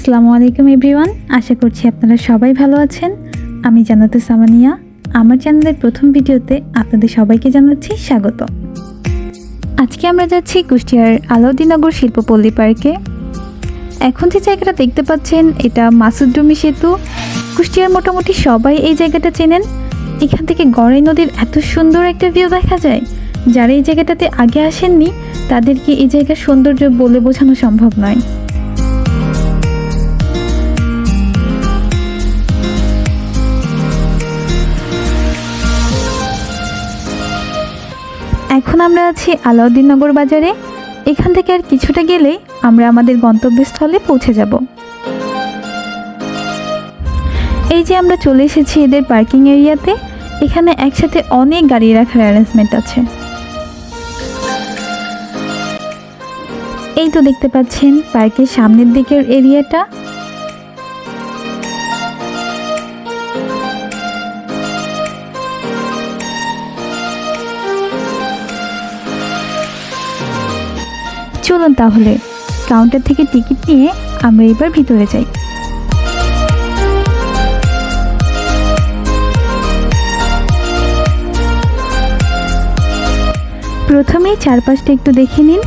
আসসালামু আলাইকুম এভরিওয়ান, আশা করছি আপনারা সবাই ভালো আছেন। আমি জান্নাতুস সামানিয়া। আমার চ্যানেলের প্রথম ভিডিওতে আপনাদের সবাইকে জানাচ্ছি স্বাগত। আজকে আমরা যাচ্ছি কুষ্টিয়ার আলাউদ্দিননগর শিল্পপল্লী পার্কে। এখন যে জায়গাটা দেখতে পাচ্ছেন এটা মাসুদডুমি সেতু। কুষ্টিয়ার মোটামুটি সবাই এই জায়গাটা চেনেন। এখান থেকে গড়াই নদীর এত সুন্দর একটা ভিউ দেখা যায়। যারা এই জায়গাটাতে আগে আসেননি তাদেরকে এই জায়গার সৌন্দর্য বলে বোঝানো সম্ভব নয়। এখন আমরা আছি আলাউদ্দিননগর বাজারে। এখান থেকে আর কিছুটা গেলেই আমরা আমাদের গন্তব্যস্থলে পৌঁছে যাব। এই যে আমরা চলে এসেছি এদের পার্কিং এরিয়াতে। এখানে একসাথে অনেক গাড়ি রাখার অ্যারেঞ্জমেন্ট আছে। এই তো দেখতে পাচ্ছেন পার্কের সামনের দিকের এরিয়াটা। চলুন তাহলে কাউন্টার থেকে টিকিট নিয়ে আমরা এবার ভিতরে যাই। প্রথমেই চারপাশটা একটু দেখে নিন।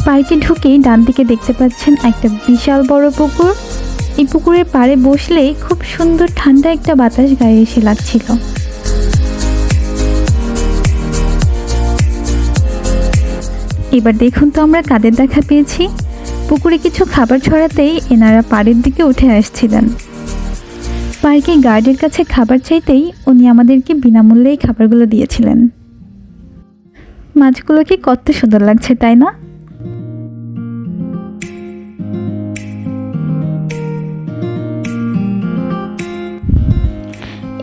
পার্কে ঢুকেই ডান দিকে দেখতে পাচ্ছেন একটা বিশাল বড় পুকুর। এই পুকুরের পাড়ে বসলেই খুব সুন্দর ঠান্ডা একটা বাতাস গায়ে এসে লাগছিল। এবার দেখুন তো আমরা কাদের দেখা পেয়েছি। পুকুরে কিছু খাবার ছড়াতেই এনারা পাড়ের দিকে উঠে আসছিলেন। পার্কে গার্ডের কাছে খাবার চাইতেই উনি আমাদেরকে বিনামূল্যেই খাবারগুলো দিয়েছিলেন। মাছগুলোকে কত সুন্দর লাগছে তাই না?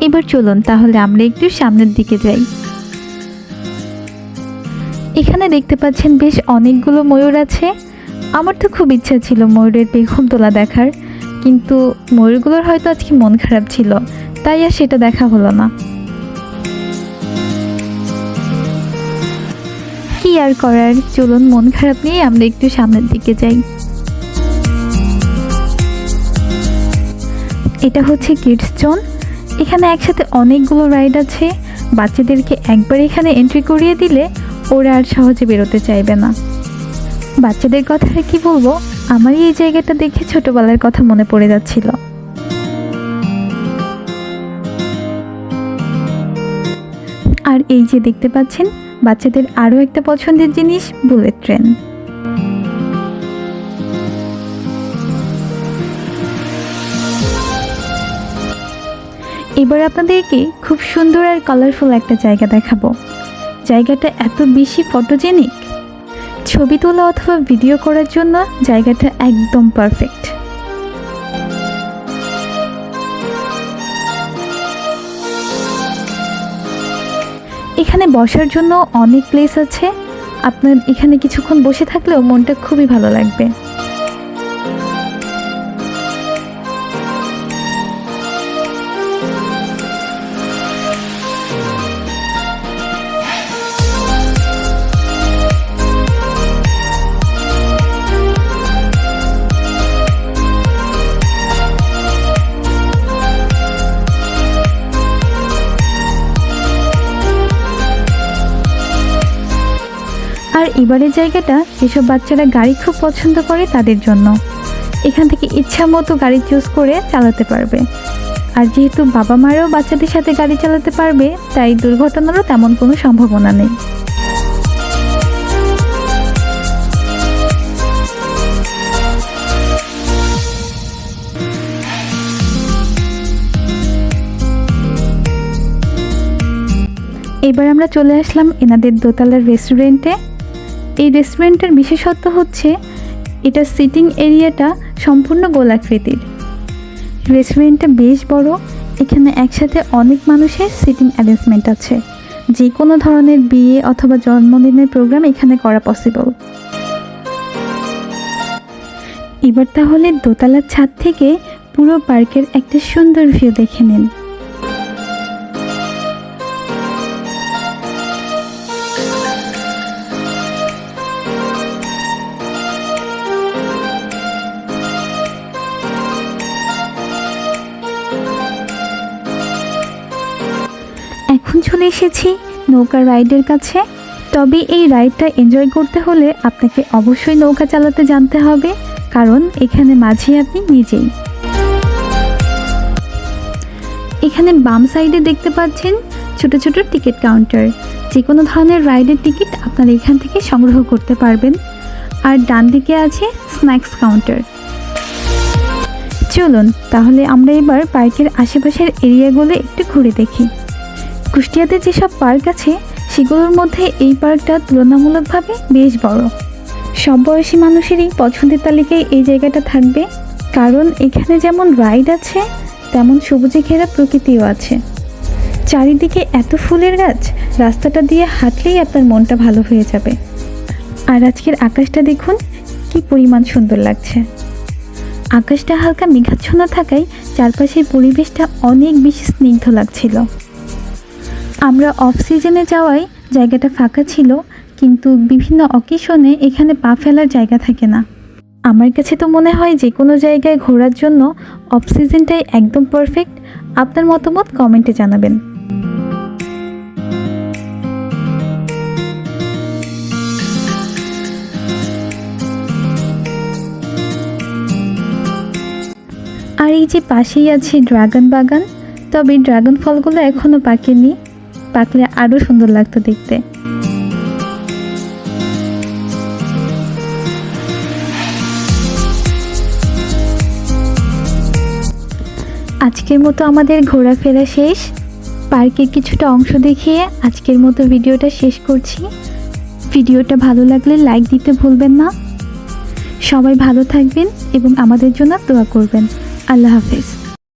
এবার চলুন তাহলে আমরা একটু সামনের দিকে যাই। এখানে দেখতে পাচ্ছেন বেশ অনেকগুলো ময়ূর আছে। আমার তো খুব ইচ্ছা ছিল ময়ূরের পেখম তোলা দেখার, কিন্তু ময়ূরগুলোর হয়তো আজকে মন খারাপ ছিল, তাই আর সেটা দেখা হলো না। কি আর করার, চলুন মন খারাপ নিয়ে আমরা একটু সামনের দিকে যাই। এটা হচ্ছে কিডস জোন। এখানে একসাথে অনেকগুলো রাইড আছে। বাচ্চাদেরকে একবার এখানে এন্ট্রি করিয়ে দিলে ওরা আর সহজে বেরোতে চাইবে না। বাচ্চাদের কথা আর কি বলবো, আমারই এই জায়গাটা দেখে ছোটবেলার কথা মনে পড়ে যাচ্ছিল। আর এই যে দেখতে পাচ্ছেন বাচ্চাদের আরও একটা পছন্দের জিনিস, বুলেট ট্রেন। এবার আপনাদেরকে খুব সুন্দর আর কালারফুল একটা জায়গা দেখাবো। জায়গাটা এত বেশি ফটোজেনিক, ছবি তোলা অথবা ভিডিও করার জন্য জায়গাটা একদম পারফেক্ট। এখানে বসার জন্য অনেক প্লেস আছে। আপনার এখানে কিছুক্ষণ বসে থাকলেও মনটা খুবই ভালো লাগবে। আর এবারের জায়গাটা যেসব বাচ্চারা গাড়ি খুব পছন্দ করে তাদের জন্য। এখান থেকে ইচ্ছা মতো গাড়ি চুজ করে চালাতে পারবে। আর যেহেতু বাবা মারাও বাচ্চাদের সাথে গাড়ি চালাতে পারবে, তাই দুর্ঘটনারও তেমন কোনো সম্ভাবনা নেই। এবার আমরা চলে আসলাম এনাদের দোতলার রেস্টুরেন্টে। এই রেস্টুরেন্টের বিশেষত্ব হচ্ছে এটা সিটিং এরিয়াটা সম্পূর্ণ গোলাকৃতির। রেস্টুরেন্টটা বেশ বড়। এখানে একসাথে অনেক মানুষের সিটিং অ্যারেঞ্জমেন্ট আছে। যে কোনো ধরনের বিয়ে অথবা জন্মদিনের প্রোগ্রাম এখানে করা পসিবল। এবার তাহলে দোতলার ছাদ থেকে পুরো পার্কের একটা সুন্দর ভিউ দেখে নিন। এখন চলে এসেছি নৌকা রাইডের কাছে। তবে এই রাইডটা এনজয় করতে হলে আপনাকে অবশ্যই নৌকা চালাতে জানতে হবে, কারণ এখানে মাঝি আপনি নিজেই। এখানে বাম সাইডে দেখতে পাচ্ছেন ছোট ছোট টিকিট কাউন্টার। যে কোনো ধরনের রাইডের টিকিট আপনারা এখান থেকে সংগ্রহ করতে পারবেন। আর ডান দিকে আছে স্ন্যাক্স কাউন্টার। চলুন তাহলে আমরা এবার পার্কের আশেপাশের এরিয়াগুলো একটু ঘুরে দেখি। কুষ্টিয়াতে যেসব পার্ক আছে সেগুলোর মধ্যে এই পার্কটা তুলনামূলকভাবে বেশ বড়। সব বয়সী মানুষেরই পছন্দের তালিকায় এই জায়গাটা থাকবে, কারণ এখানে যেমন রাইড আছে তেমন সবুজে ঘেরা প্রকৃতিও আছে। চারিদিকে এত ফুলের গাছ, রাস্তাটা দিয়ে হাঁটলেই আপনার মনটা ভালো হয়ে যাবে। আর আজকের আকাশটা দেখুন কি পরিমাণ সুন্দর লাগছে। আকাশটা হালকা মেঘাচ্ছন্ন থাকায় চারপাশের পরিবেশটা অনেক বেশি স্নিগ্ধ লাগছিল। আমরা অফ সিজনে যাওয়ায় জায়গাটা ফাঁকা ছিল, কিন্তু বিভিন্ন অকেশনে এখানে পা ফেলার জায়গা থাকে না। আমার কাছে তো মনে হয় যে কোনো জায়গায় ঘোরার জন্য অফ সিজনটাই একদম পারফেক্ট। আপনার মতামত কমেন্টে জানাবেন। আর এই যে পাশেই আছে ড্রাগন বাগান, তবে ড্রাগন ফলগুলো এখনও পাকেনি, পাকলে আরও সুন্দর লাগতো দেখতে। আজকের মতো আমাদের ঘোরাফেরা শেষ। পার্কের কিছুটা অংশ দেখিয়ে আজকের মতো ভিডিওটা শেষ করছি। ভিডিওটা ভালো লাগলে লাইক দিতে ভুলবেন না। সবাই ভালো থাকবেন এবং আমাদের জন্য দোয়া করবেন। আল্লাহ হাফেজ।